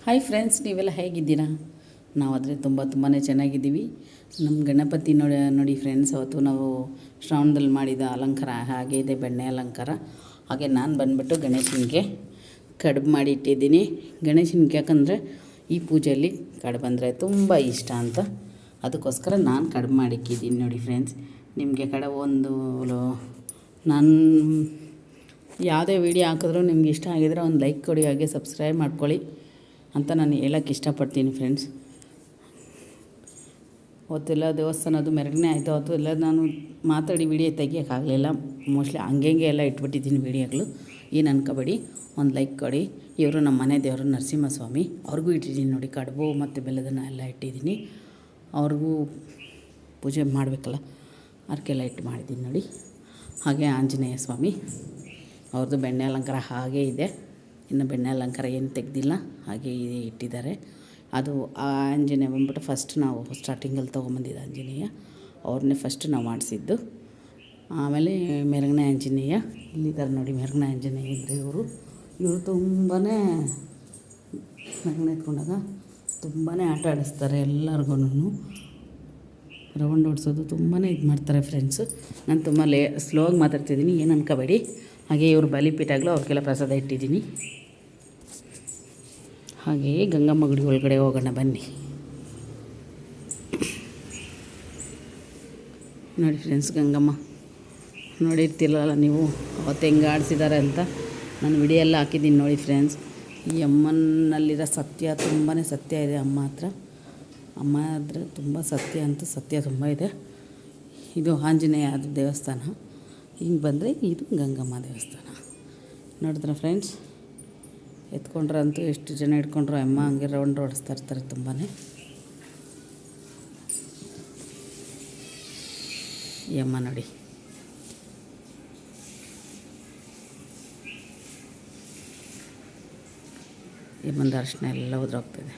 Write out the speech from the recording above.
Hi friends, ನೀವೆಲ್ಲ ಹೇಗಿದ್ದೀರಾ? ನಾವಾದರೆ ತುಂಬಾ ಚೆನ್ನಾಗಿದ್ದೀವಿ. ನಮ್ಮ ಗಣಪತಿ ನೋಡಿ ಫ್ರೆಂಡ್ಸ್, ಅವತ್ತು ನಾವು ಶ್ರಾವಣದಲ್ಲಿ ಮಾಡಿದ ಅಲಂಕಾರ ಹಾಗೆ ಇದೆ, ಬೆಣ್ಣೆ ಅಲಂಕಾರ. ಹಾಗೆ ನಾನು ಬಂದುಬಿಟ್ಟು ಗಣೇಶನಿಗೆ ಕಡುಬು ಮಾಡಿ ಇಟ್ಟಿದ್ದೀನಿ. ಗಣೇಶನಿಗೆ ಯಾಕಂದರೆ ಈ ಪೂಜೆಯಲ್ಲಿ ಕಡುಬು ಅಂದರೆ ತುಂಬ ಇಷ್ಟ ಅಂತ, ಅದಕ್ಕೋಸ್ಕರ ನಾನು ಕಡುಬು ಮಾಡಿಕ್ಕಿದ್ದೀನಿ ನೋಡಿ ಫ್ರೆಂಡ್ಸ್. ನಿಮಗೆ ಕಡುಬು ನಾನು ಯಾವುದೇ ವೀಡಿಯೋ ಹಾಕಿದ್ರೂ ನಿಮ್ಗೆ ಇಷ್ಟ ಆಗಿದ್ರೆ ಒಂದು ಲೈಕ್ ಕೊಡಿ, ಹಾಗೆ ಸಬ್ಸ್ಕ್ರೈಬ್ ಮಾಡ್ಕೊಳ್ಳಿ ಅಂತ ನಾನು ಹೇಳೋಕ್ಕೆ ಇಷ್ಟಪಡ್ತೀನಿ ಫ್ರೆಂಡ್ಸ್. ಅವತ್ತೆಲ್ಲ ದೇವಸ್ಥಾನದ್ದು ಮೆರವಣಿಗೆ ಆಯಿತು. ಅವತ್ತು ಎಲ್ಲ ನಾನು ಮಾತಾಡಿ ವೀಡಿಯೋ ತೆಗಿಯೋಕ್ಕಾಗಲಿಲ್ಲ, ಮೋಸ್ಟ್ಲಿ ಹಂಗೆ ಎಲ್ಲ ಇಟ್ಬಿಟ್ಟಿದ್ದೀನಿ ವೀಡಿಯೋಗಳು. ಏನು ಅನ್ಕೋಬೇಡಿ, ಒಂದು ಲೈಕ್ ಕೊಡಿ. ಇವರು ನಮ್ಮ ಮನೆ ದೇವರು ನರಸಿಂಹಸ್ವಾಮಿ, ಅವ್ರಿಗೂ ಇಟ್ಟಿದ್ದೀನಿ ನೋಡಿ ಕಡುಬು ಮತ್ತು ಬೆಲ್ಲದನ್ನ ಎಲ್ಲ ಇಟ್ಟಿದ್ದೀನಿ. ಅವ್ರಿಗೂ ಪೂಜೆ ಮಾಡಬೇಕಲ್ಲ, ಅದಕ್ಕೆಲ್ಲ ಇಟ್ಟು ಮಾಡಿದ್ದೀನಿ ನೋಡಿ. ಹಾಗೆ ಆಂಜನೇಯ ಸ್ವಾಮಿ ಅವ್ರದ್ದು ಬೆಣ್ಣೆ ಅಲಂಕಾರ ಹಾಗೇ ಇದೆ, ಇನ್ನು ಬೆಣ್ಣೆ ಅಲಂಕಾರ ಏನು ತೆಗೆದಿಲ್ಲ, ಹಾಗೆ ಇಟ್ಟಿದ್ದಾರೆ. ಅದು ಆ ಆಂಜನೇಯ ಬಂದ್ಬಿಟ್ಟು ಫಸ್ಟ್ ನಾವು ಸ್ಟಾರ್ಟಿಂಗಲ್ಲಿ ತೊಗೊಂಬಂದಿದ್ದು ಆಂಜನೇಯ, ಅವ್ರನ್ನೇ ಫಸ್ಟ್ ನಾವು ಮಾಡಿಸಿದ್ದು. ಆಮೇಲೆ ಮೆರಗನೆ ಆಂಜನೇಯ ಇಲ್ಲಿದ್ದಾರೆ ನೋಡಿ. ಮೆರಗನೆ ಆಂಜನೇಯ ಇದ್ದರೆ ಇವರು ತುಂಬಾ ಮೆರಗನೆ ಎತ್ಕೊಂಡಾಗ ತುಂಬಾ ಆಟ ಆಡಿಸ್ತಾರೆ ಎಲ್ಲರಿಗೂ. ರೌಂಡ್ ಓಡಿಸೋದು ತುಂಬಾ ಇದು ಮಾಡ್ತಾರೆ ಫ್ರೆಂಡ್ಸು. ನಾನು ತುಂಬ ಸ್ಲೋ ಆಗಿ ಮಾತಾಡ್ತಿದ್ದೀನಿ, ಏನು ಅನ್ಕೋಬೇಡಿ. ಹಾಗೆ ಇವರು ಬಲಿಪೀಠಗಳು ಅವ್ರಿಗೆಲ್ಲ ಪ್ರಸಾದ ಇಟ್ಟಿದ್ದೀನಿ. ಹಾಗೆಯೇ ಗಂಗಮ್ಮ ಗುಡಿ ಒಳಗಡೆ ಹೋಗೋಣ ಬನ್ನಿ. ನೋಡಿ ಫ್ರೆಂಡ್ಸ್, ಗಂಗಮ್ಮ ನೋಡಿರ್ತಿರಲ್ಲ ನೀವು, ಅವತ್ತು ಹೆಂಗೆ ಆಡಿಸಿದ್ದಾರೆ ಅಂತ ನಾನು ವಿಡಿಯೋ ಎಲ್ಲ ಹಾಕಿದ್ದೀನಿ ನೋಡಿ ಫ್ರೆಂಡ್ಸ್. ಈ ಅಮ್ಮನಲ್ಲಿರೋ ಸತ್ಯ ತುಂಬಾ ಸತ್ಯ ಇದೆ. ಅಮ್ಮ ಹತ್ರ ತುಂಬ ಸತ್ಯ ತುಂಬ ಇದೆ. ಇದು ಆಂಜನೇಯ ದೇವಸ್ಥಾನ. ಹಿಂಗೆ ಬಂದರೆ ಇದು ಗಂಗಮ್ಮ ದೇವಸ್ಥಾನ. ನೋಡಿದ್ರೆ ಫ್ರೆಂಡ್ಸ್, ಎತ್ಕೊಂಡ್ರಂತೂ ಎಷ್ಟು ಜನ ಇಟ್ಕೊಂಡ್ರು ಅಮ್ಮ ಹಂಗೆ ರೌಂಡ್ ಓಡಿಸ್ತಾ ಇರ್ತಾರೆ ತುಂಬಾ. ಈ ಅಮ್ಮ ನೋಡಿ, ಈ ಅಮ್ಮನ ಅರ್ಶಿನ ಎಲ್ಲ ಉದುರೋಗ್ತಿದೆ.